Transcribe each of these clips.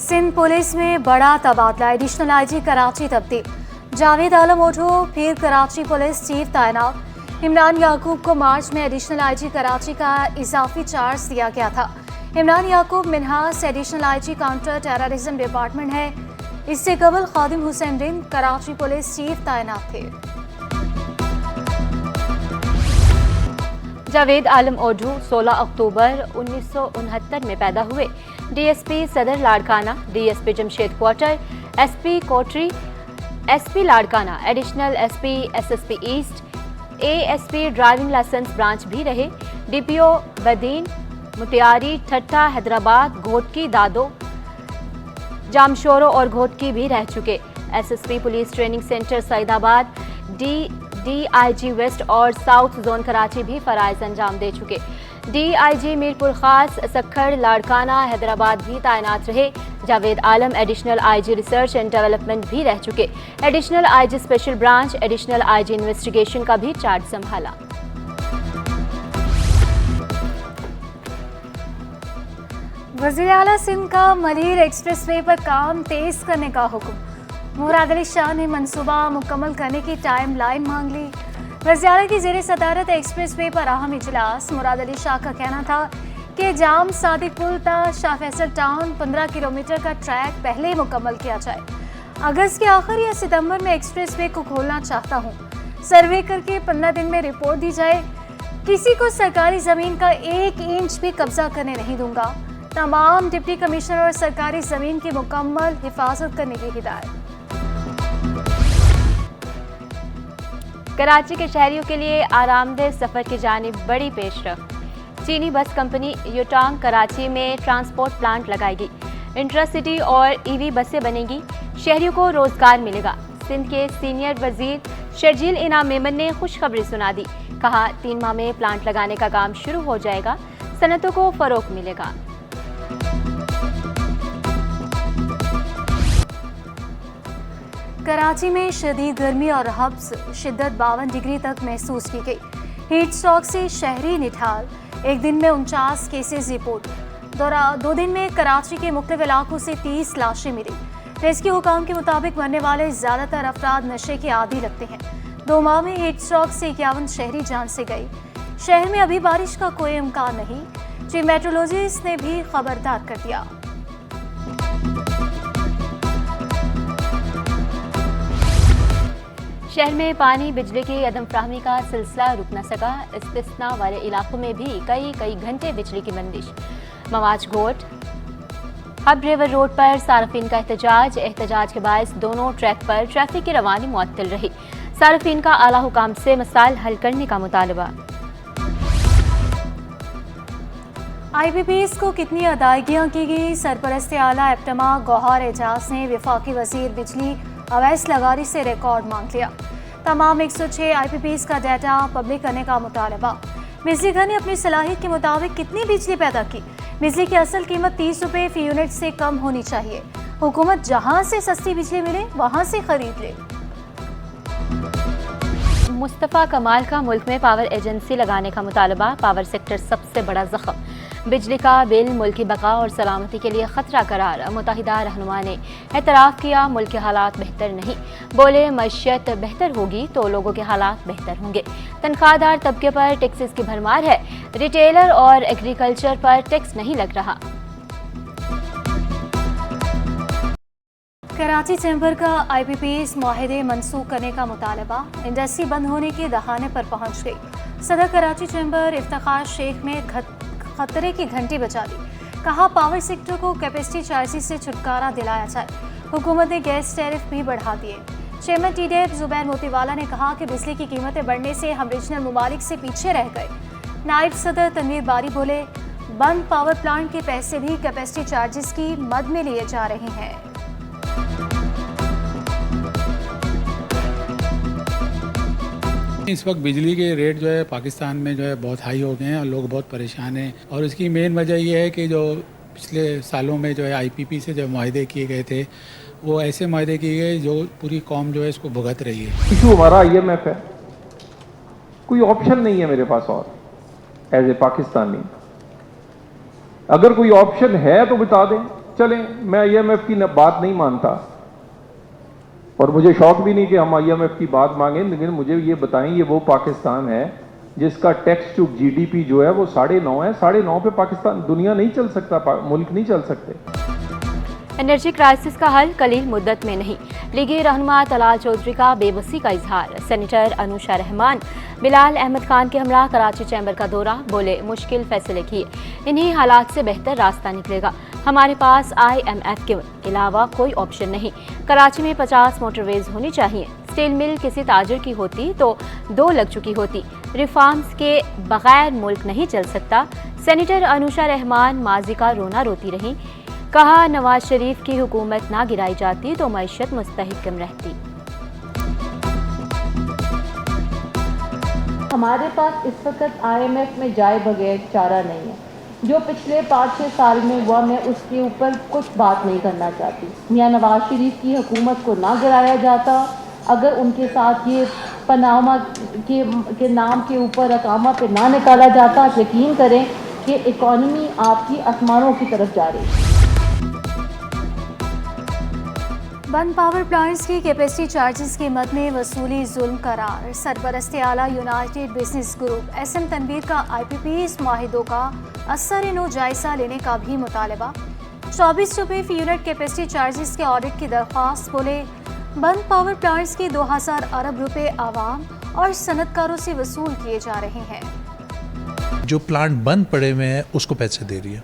Sindh police में बड़ा तबादला, एडिशनल आईजी कराची तब्दील। जावेद आलम ओढो फिर कराची पुलिस चीफ तैनात। इमरान याकूब को मार्च में एडिशनल आईजी कराची का इजाफी चार्ज दिया गया था। Imran Yaqoob Minhas additional IG counter terrorism department है। इससे कबल खादिम हुसैन रिंद कराची पुलिस चीफ तैनात थे। जावेद आलम ओढू 16 अक्टूबर 1969 में पैदा हुए। DSP Saddar Larkana, DSP Jamshed quarter, SP Kotri, SP Larkana, additional SP SSP east, ASP driving licence branch भी रहे। डीपीओ बदीन, मुतियारी, ठट्टा, हैदराबाद, घोटकी, दादो, जामशोरो और घोटकी भी रह चुके। SSP police training centre Saeedabad, DIG west और साउथ जोन कराची भी फराइज अंजाम दे चुके। डीआईजी मीरपुर खास, सखर, लाड़काना, हैदराबाद भी तैनात रहे। Javed Alam additional IG research and development भी रह चुके। Additional IG special branch, additional IG investigation का भी चार्ज संभाला। वज़ीर आला सिंध का मलीर एक्सप्रेसवे पर काम तेज करने का हुक्म। मुराद अली शाह ने मंसूबा मुकम्मल करने की टाइम लाइन मांग ली। वज़ीर आला की ज़ेरे सदारत एक्सप्रेसवे पर अहम इजलास। मुराद अली शाह का कहना था कि जाम सादिक पुल ता शाह फैसल टाउन 15 किलोमीटर का ट्रैक पहले ही मुकम्मल किया जाए। अगस्त के आखिर या सितंबर में एक्सप्रेसवे को खोलना चाहता हूँ। सर्वे करके 15 दिन में रिपोर्ट दी जाए। किसी को सरकारी ज़मीन का 1 इंच भी कब्जा करने नहीं दूंगा। तमाम डिप्टी कमिश्नर और सरकारी ज़मीन की मुकम्मल हिफाजत करने की हिदायत। कराची के शहरियों के लिए आरामदेह सफर की जानिब बड़ी पेशरफ। चीनी बस कंपनी यूटांग कराची में ट्रांसपोर्ट प्लांट लगाएगी। इंट्रासिटी और ईवी बसें बनेंगी। शहरियों को रोजगार मिलेगा। सिंध के सीनियर वजीर शर्जील इनाम मेमन ने खुशखबरी सुना दी। कहा 3 माह में प्लांट लगाने का काम शुरू हो जाएगा। सनतों को फरोग मिलेगा। कराची में शदीद गर्मी और हब्स शिद्दत 52 डिग्री तक महसूस की गई। हीट स्ट्रोक से शहरी निठाल। एक दिन में 49 केसेस रिपोर्ट। 2 दिन में कराची के मुख्तलिफ इलाकों से 30 लाशें मिली। रेस्क्यू हुकाम के मुताबिक मरने वाले ज़्यादातर अफराद नशे के आदी लगते हैं। 2 माह में हीट स्ट्रोक से 51 शहरी जान से गई। शहर में अभी बारिश का कोई इम्कान नहीं। चीफ मेट्रोलॉजिस्ट ने भी खबरदार कर दिया। शहर में पानी बिजली की अदम फ्राहमी का सिलसिला रुक न सका। इस्तिस्ना वाले इलाकों में भी कई घंटे बिजली की बंदिश। मवाज घोट हब रिवर रोड पर सार्फिन का एहतजाज के बायस दोनों ट्रैक पर ट्रैफिक की रवानी मुअत्तल रही। सार्फिन का आला हुकाम से मसाइल हल करने का मुतालबा। IPPs को कितनी अदायगियाँ की गई? सरपरस्त आला एप्टमा गौहर एजाज ने वफाकी वजीर बिजली अवैस लगारी से रिकॉर्ड मांग लिया। तमाम 106 IPPs का डाटा पब्लिक करने का मुतालबा। बिजली घर ने अपनी सलाहियत के मुताबिक कितनी बिजली पैदा की? बिजली की असल कीमत 30 रुपये फी यूनिट से कम होनी चाहिए। हुकूमत जहां से सस्ती बिजली मिले वहां से खरीद ले। मुस्तफ़ा कमाल का मुल्क में पावर एजेंसी लगाने का मुतालबा। पावर सेक्टर सबसे बड़ा जख्म। बिजली का बिल मुल्क की बका और सलामती के लिए खतरा करार। मुत्तहिदा रहनुमा ने एतराफ़ किया मुल्क के हालात बेहतर नहीं। बोले मैशियत बेहतर होगी तो लोगों के हालात बेहतर होंगे। तनख्वाहदार तबके पर टैक्सेस की भरमार है। रिटेलर और एग्रीकल्चर पर टैक्स नहीं लग रहा। कराची चैम्बर का IPPs मुआहदे मनसूख करने का मुतालबा। इंडस्ट्री बंद होने के दहाने पर पहुंच गई। सदर कराची चैम्बर इफ्तिखार शेख में खतरे की घंटी बजा दी। कहा पावर सेक्टर को कैपेसिटी चार्जेस से छुटकारा दिलाया जाए। हुकूमत ने गैस टैरिफ भी बढ़ा दिए। चेयरमैन TDF जुबैर मोतीवाला ने कहा कि बिजली की कीमतें बढ़ने से हम रीजनल ममालिक से पीछे रह गए। नायब सदर तनवीर बारी बोले बंद पावर प्लांट के पैसे भी कैपेसिटी चार्जेस की मद में लिए जा रहे हैं। इस वक्त बिजली के रेट जो है पाकिस्तान में जो है बहुत हाई हो गए हैं और लोग बहुत परेशान हैं। और इसकी मेन वजह यह है कि जो पिछले सालों में जो है IPP से जो माहदे किए गए थे वो ऐसे माहदे किए गए जो पूरी कौम जो है इसको भुगत रही है। इशू हमारा IMF है। कोई ऑप्शन नहीं है मेरे पास और एज ए पाकिस्तानी। अगर कोई ऑप्शन है तो बता दें। चलें, मैं IMF की बात नहीं मानता और मुझे शौक भी नहीं कि हम IMF की बात मांगें, लेकिन मुझे ये बताएं, ये वो पाकिस्तान है जिसका टैक्स टू GDP जो है वो 9.5 है। 9.5 पे पाकिस्तान, दुनिया नहीं चल सकता, मुल्क नहीं चल सकते। एनर्जी क्राइसिस का हल कलील मुद्दत में नहीं, लीगी रहनुमा तलाल चौधरी का बेबसी का इजहार। सेनेटर अनुशा रहमान बिलाल अहमद खान के हमरा कराची चैम्बर का दौरा, बोले मुश्किल फैसले किए, इन्हीं हालात से बेहतर रास्ता निकलेगा। हमारे पास IMF के अलावा कोई ऑप्शन नहीं। कराची में 50 मोटरवेज होनी चाहिए। स्टील मिल किसी ताजर की होती तो 2 लग चुकी होती। रिफॉर्म्स के बगैर मुल्क नहीं चल सकता। सेनेटर अनुशा रहमान माजी का रोना रोती रहीं, कहा नवाज शरीफ की हुकूमत ना गिराई जाती तो मईशत मुस्तहकम रहती। हमारे पास इस वक्त IMF में जाए बगैर चारा नहीं है। जो पिछले 5-6 साल में हुआ, मैं उसके ऊपर कुछ बात नहीं करना चाहती। मियां नवाज शरीफ की हुकूमत को ना गिराया जाता, अगर उनके साथ ये पनामा के नाम के ऊपर अकामा पे ना निकाला जाता, यकीन करें कि इकॉनमी आपकी आसमानों की तरफ जा रही है। बंद पावर प्लांट्स की कैपेसिटी चार्जेस की मद में वसूली जुल्म करार। सरपरस्ती आला united business group SM Tanveer का IPPs माहिदों का असर नो जायजा लेने का भी मुतालबा। 24 रुपये फी यूनिट कैपेसिटी चार्जेस के ऑडिट की दरख्वास्त, बोले बंद पावर प्लांट्स की 2000 अरब रुपए आवाम और सनतकारों से वसूल किए जा रहे हैं। जो प्लांट बंद पड़े हुए हैं उसको पैसे दे रही है,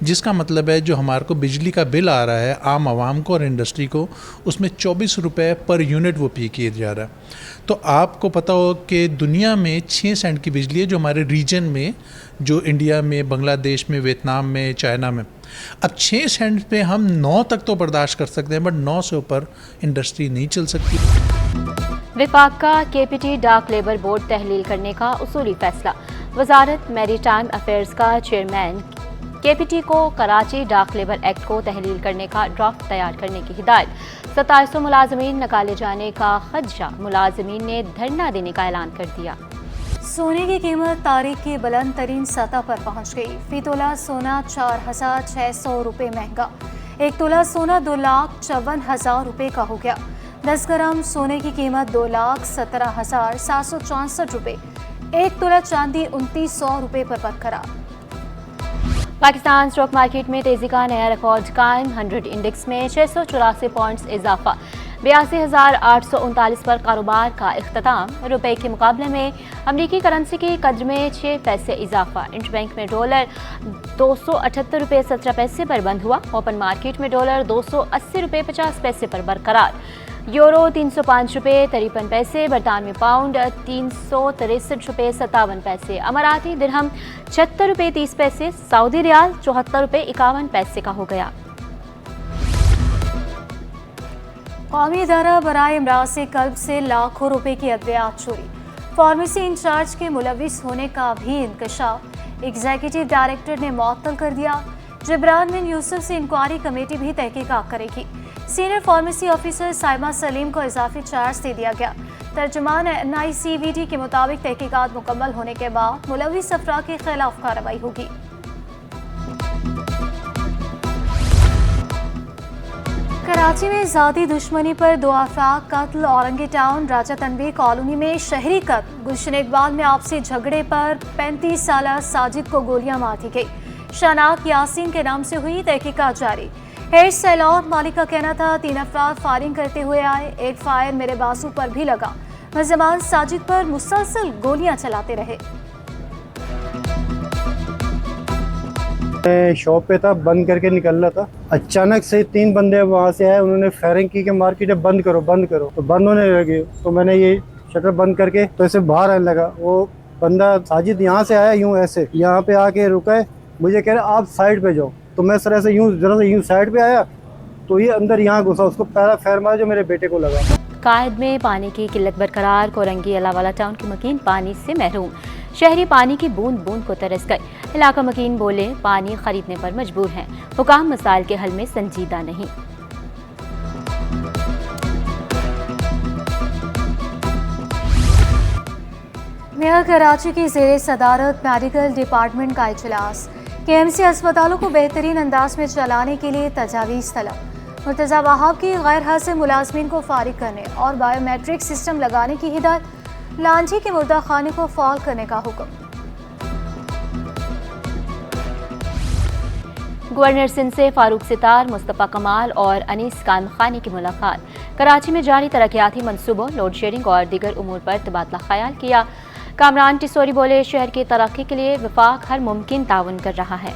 जिसका मतलब है जो हमारे को बिजली का बिल आ रहा है आम आवाम को और इंडस्ट्री को, उसमें 24 रुपये पर यूनिट वो पे किया जा रहा है। तो आपको पता हो कि दुनिया में 6 सेंट की बिजली है जो हमारे रीजन में, जो इंडिया में, बांग्लादेश में, वियतनाम में, चाइना में। अब 6 सेंट पे हम 9 तक तो बर्दाश्त कर सकते हैं, बट 9 से ऊपर इंडस्ट्री नहीं चल सकती। विफाक का KPT डाक लेबर बोर्ड तहलील करने का उसूली फैसला। वजारत मैरीटाइम अफेयर्स का चेयरमैन KPT को कराची डाक लेबर एक्ट को तहलील करने का ड्राफ्ट तैयार करने की हिदायत। 2700 मुलाजमीन निकाले जाने का खदशा, मुलाजमीन ने धरना देने का ऐलान कर दिया। सोने की कीमत तारीख की बुलंद तरीन सतह पर पहुंच गई। फी तोला सोना 4600 रुपये महंगा। 1 तोला सोना 2,54,000 रुपये का हो गया। 10 ग्राम सोने की कीमत 2,17,764 रुपये। 1 तोला चांदी 2900 रुपये पर बरकरार। पाकिस्तान स्टॉक मार्केट में तेजी का नया रिकॉर्ड कायम। 100 इंडेक्स में 684 पॉइंट्स इजाफा। 82,839 पर कारोबार का इख्तिताम। रुपए के मुकाबले में अमरीकी करेंसी की कद्र में 6 पैसे इजाफा। इंटरबैंक में डॉलर 278 रुपये 17 पैसे पर बंद हुआ। ओपन मार्केट में डॉलर 280 रुपये 50 पैसे पर बरकरार। यूरो 305 रुपये 53 पैसे। बरतानवी पाउंड 363 रुपये 57 पैसे। अमाराती दिरहम 76 रुपये 30 पैसे। सऊदी रियाल 74 रुपये 51 पैसे का हो गया। कौमी इदारा बराए इमराज से कल्ब से लाखों रुपए की अद्वियात चोरी। फार्मेसी इंचार्ज के मुलविस होने का भी इंकशाफ एग्जीक्यूटिव डायरेक्टर ने मुअत्तल कर दिया। जिब्रान बिन यूसुफ से इंक्वायरी कमेटी भी तहकीकात करेगी। Senior pharmacy officer Saima Salim को इजाफी चार्ज दे दिया गया। तर्जुमान NICVD के मुताबिक तहकीकात मुकम्मल होने के बाद मुलविस अफराद के खिलाफ कार्रवाई होगी। कराची में ज़ाती दुश्मनी पर 2 अफराद कत्ल। औरंगी टाउन राजा तनवीर कॉलोनी में शहरी कत्ल। गुलशन इकबाल में आपसी झगड़े पर 35 साला साजिद को गोलियां मार दी गई। शनाख्त यासीन के नाम से हुई, तहकीकात जारी। हेयर सैलॉन मालिक का कहना था 3 अफराद फायरिंग करते हुए आए, एक फायर मेरे बाजू पर भी लगा। मुलज़िमान साजिद पर मुसलसल गोलियां चलाते रहे। शॉप पे था, बंद करके निकल रहा था, अचानक से 3 बंदे वहाँ से आए, उन्होंने फायरिंग की कि मार्केट बंद करो बंद करो, तो बंद होने लगे। तो मैंने ये शटर बंद करके तो ऐसे बाहर आने लगा। वो बंदा साजिद यहाँ से आया, यूँ ऐसे यहाँ पे आके रुका है, मुझे कह रहा आप साइड पे जाओ। तो मैं सर ऐसे यूँ जरा से यूँ साइड पे आया तो ये अंदर यहाँ घुसा, उसको पहला फायर मारा जो मेरे बेटे को लगा। कायद में पानी की किल्लत बरकरार। कोरंगी अलावाला टाउन के मकीन पानी से महरूम। शहरी पानी की बूंद बूंद को तरस गए। इलाका मकीन बोले पानी खरीदने पर मजबूर हैं। हुकाम मसाइल के हल में संजीदा नहीं। मेयर कराची की ज़ेरे सदारत मेडिकल डिपार्टमेंट का इजलास। KMC अस्पतालों को बेहतरीन अंदाज में चलाने के लिए तजावीज़ तलब। मुर्तज़ा वहाब की गैर हाजिर मुलाजमीन को फारिग करने और बायोमेट्रिक सिस्टम लगाने की हिदायत। लांझी के मुर्दा खाने को फाल करने का हुक्म। गवर्नर सिंध से फारूक सितार, मुस्तफ़ा कमाल और अनीस कायम खानी की मुलाकात। कराची में जारी तरक्याती मनसूबों, लोड शेडिंग और दीगर उमूर पर तबादला ख्याल किया। कामरान टिसोरी बोले, शहर की तरक्की के लिए वफाक हर मुमकिन ताउन कर रहा है।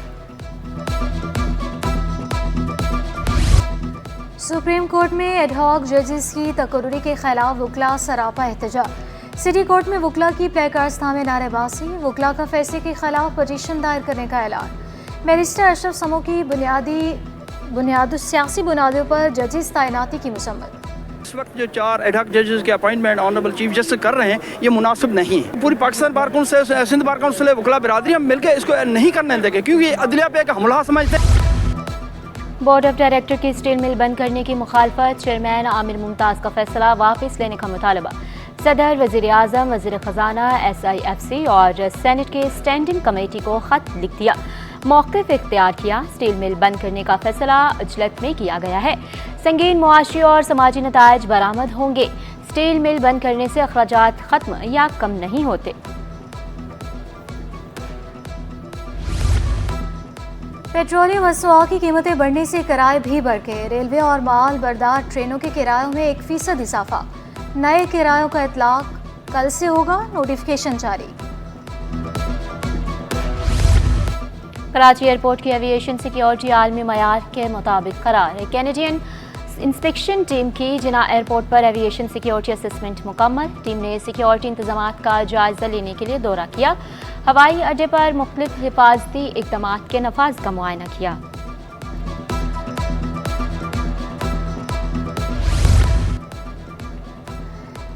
सुप्रीम कोर्ट में एडहॉक जजेस की तकर्री के खिलाफ वकला सरापा एहतजाज। सिटी कोर्ट में वकला की प्लेकार्ड्स थामे नारेबाजी। वकला का फैसले के खिलाफ पटिशन दायर करने का ऐलान। बैरिस्टर अशरफ समो की सियासी बुनियादों पर जजेस तैनाती की मसम्मत। इस वक्त जो 4 एडहॉक जजेस के अपॉइंटमेंट ऑनरेबल चीफ जस्टिस कर रहे हैं, ये मुनासिब नहीं है। पूरी Pakistan bar council, Sindh bar council, वकला बिरादरी हम मिलकर इसको नहीं करने देंगे, क्योंकि अदलिया पे एक हमला समझते हैं। बोर्ड ऑफ डायरेक्टर की स्टील मिल बंद करने की मुखालफत। चेयरमैन आमिर मुमताज़ का फैसला वापस लेने का मुतालबा। सदर, वज़ीर आज़म, वज़ीर ख़जाना, SIFC और सेनेट के स्टैंडिंग कमेटी को ख़त लिख दिया, मौक़िफ़ इख्तियार किया। स्टील मिल बंद करने का फैसला अजलत में किया गया है। संगीन मुआशी और समाजी नताइज बरामद होंगे। स्टील मिल बंद करने से अखराजात ख़त्म या कम नहीं होते। पेट्रोलियम मसनूआत की कीमतें बढ़ने से किराए भी बढ़ गए। रेलवे और माल बरदार ट्रेनों के किरायों में 1% इजाफा। नए किरायों का इतलाक कल से होगा, नोटिफिकेशन जारी। कराची एयरपोर्ट की एविएशन सिक्योरिटी आलमी मयार के मुताबिक करार है। कैनेडियन इंस्पेक्शन टीम की जिना एयरपोर्ट पर एविएशन सिक्योरिटी असेसमेंट मुकम्मल। टीम ने सिक्योरिटी इंतजामात का जायजा लेने के लिए दौरा किया। हवाई अड्डे पर मुख्तलिफ हिफाजती इक़दामात के नफाज का मुआयना किया।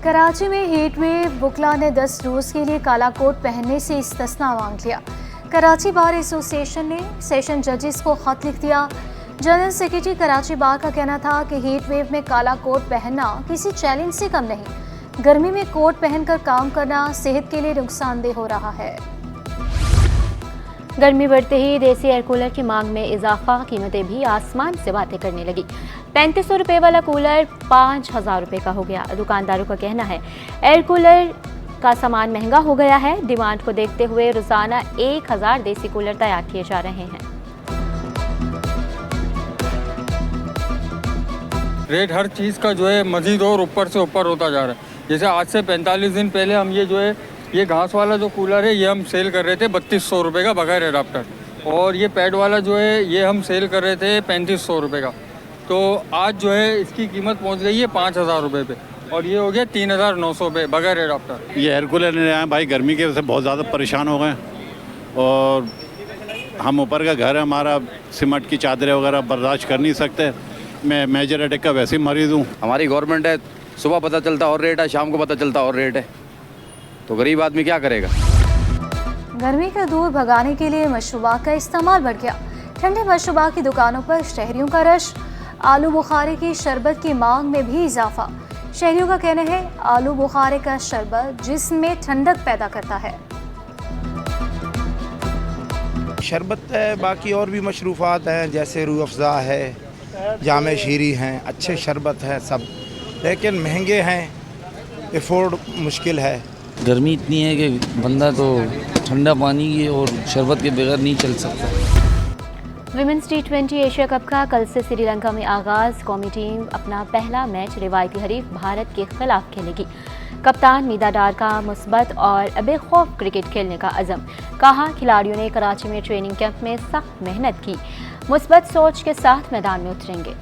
कराची में हीट वेव। वकला ने 10 रोज़ के लिए काला कोट पहनने से इस्तिस्ना मांग लिया। कराची बार एसोसिएशन ने सेशन जजेस को खत लिख दिया। जनरल सेक्रेटरी कराची बार का कहना था कि हीट वेव में काला कोट पहनना किसी चैलेंज से कम नहीं। गर्मी में कोट पहनकर काम करना सेहत के लिए नुकसानदेह हो रहा है। गर्मी बढ़ते ही देसी एयर कूलर की मांग में इजाफा। कीमतें भी आसमान से बातें करने लगी। 3500 रुपये वाला कूलर 5000 रुपये का हो गया। दुकानदारों का कहना है एयर कूलर का सामान महंगा हो गया है। डिमांड को देखते हुए रोजाना 1000 देसी कूलर तैयार किए जा रहे हैं। रेट हर चीज़ का जो है मजीद और ऊपर से ऊपर होता जा रहा है। जैसे आज से 45 दिन पहले हम ये जो है ये घास वाला जो कूलर है ये हम सेल कर रहे थे 3200 रुपये का बगैर एडाप्टर, और ये पैड वाला जो है ये हम सेल कर रहे थे 3500 रुपये का। तो आज जो है इसकी कीमत पहुंच गई है 5000 रुपये पे, और ये हो गया 3900 रुपये बगैर एडाप्टर। ये एयर कूलर ले आए भाई, गर्मी की वजह से बहुत ज़्यादा परेशान हो गए, और हम ऊपर का घर है हमारा, सीमेंट की चादरें वगैरह बर्दाश्त कर नहीं सकते। मैं मेजर अटैक का वैसे ही मरीज़ हूँ। हमारी गवर्नमेंट है, सुबह पता चलता और रेट है, शाम को पता चलता और रेट है, तो गरीब आदमी क्या करेगा। गर्मी का दूर भगाने के लिए मशरूबात का इस्तेमाल बढ़ गया। ठंडे मशरूबात की दुकानों पर शहरियों का रश। आलू बुखारे की शरबत की मांग में भी इजाफा। शहरियों का कहना है आलू बुखारे का शरबत जिस्म में ठंडक पैदा करता है। शरबत है, बाकी और भी मशरूफ़ात हैं जैसे रूह अफ़ज़ा है, जामे शीरी हैं, अच्छे शरबत हैं सब, लेकिन महंगे हैं, एफोर्ड मुश्किल है। गर्मी इतनी है कि बंदा तो ठंडा पानी और शरबत के बगैर नहीं चल सकता। विमेंस T20 एशिया कप का कल से श्रीलंका में आगाज़। कौमी टीम अपना पहला मैच रिवायती हरीफ भारत के खिलाफ खेलेगी। कप्तान मीदा डार का मुस्बत और बेखौफ क्रिकेट खेलने का अज़म। कहा खिलाड़ियों ने कराची में ट्रेनिंग कैंप में सख्त मेहनत की, मुस्बत सोच के साथ मैदान में उतरेंगे।